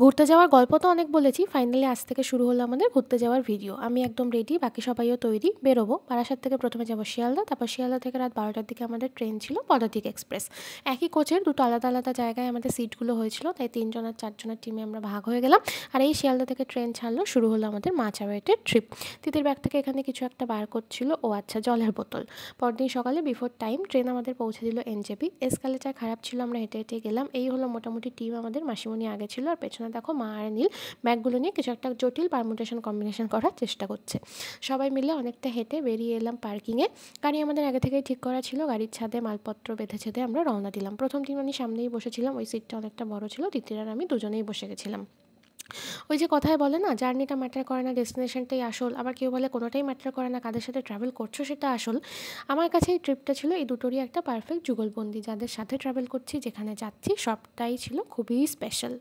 ঘুরতে যাওয়ার গল্প তো অনেক বলেছি, ফাইনালি আজ থেকে শুরু হলো আমাদের ঘুরতে যাওয়ার ভিডিও। আমি একদম রেডি, বাকি সবাইও তৈরি, বেরোবো। বারাসাত থেকে প্রথমে যাবো শিয়ালদা, তারপর শিয়ালদা থেকে রাত 12টার দিকে আমাদের ট্রেন ছিল পদাতিক এক্সপ্রেস। একই কোচের দুটো আলাদা আলাদা জায়গায় আমাদের সিটগুলো হয়েছিল, তাই 3জন আর 4জনের টিমে আমরা ভাগ হয়ে গেলাম। আর এই শিয়ালদা থেকে ট্রেন ছাড়লো, শুরু হলো আমাদের মাচাওয়েটের ট্রিপ। তিতির ব্যাগ থেকে এখানে কিছু একটা বার করছিল, ও আচ্ছা জলের বোতল। পরদিন সকালে বিফোর টাইম ট্রেন আমাদের পৌঁছে দিল এনজেপি। এসকালেটার খারাপ ছিল, আমরা হেঁটে হেঁটে গেলাম। এই হলো মোটামুটি টিম আমাদের। মাসিমণি আগে ছিল, আর পেছনে দেখো মা আর নীল ব্যাগগুলো নিয়ে কিছু একটা জটিল পারমুটেশন কম্বিনেশন করার চেষ্টা করছে। সবাই মিলে অনেকটা হেঁটে বেরিয়ে এলাম পার্কিংয়ে। গাড়ি আমাদের আগে থেকেই ঠিক করা ছিল, গাড়ির ছাদে মালপত্র বেঁধে ছেদে আমরা রওনা দিলাম। প্রথম দিন আমি সামনেই বসেছিলাম, ওই সিটটা অনেকটা বড় ছিল, তিতির আর আমি দুজনেই বসে গেছিলাম। ওই যে কথায় বলে না, জার্নিটা ম্যাটার করে না, ডেস্টিনেশনটাই আসল। আবার কেউ বলে কোনোটাই ম্যাটার করে না, কাদের সাথে ট্রাভেল করছো সেটা আসল। আমার কাছে এই ট্রিপটা ছিল এই দুটোরই একটা পারফেক্ট যুগলবন্দি। যাদের সাথে ট্রাভেল করছি, যেখানে যাচ্ছি, সবটাই ছিল খুবই স্পেশাল।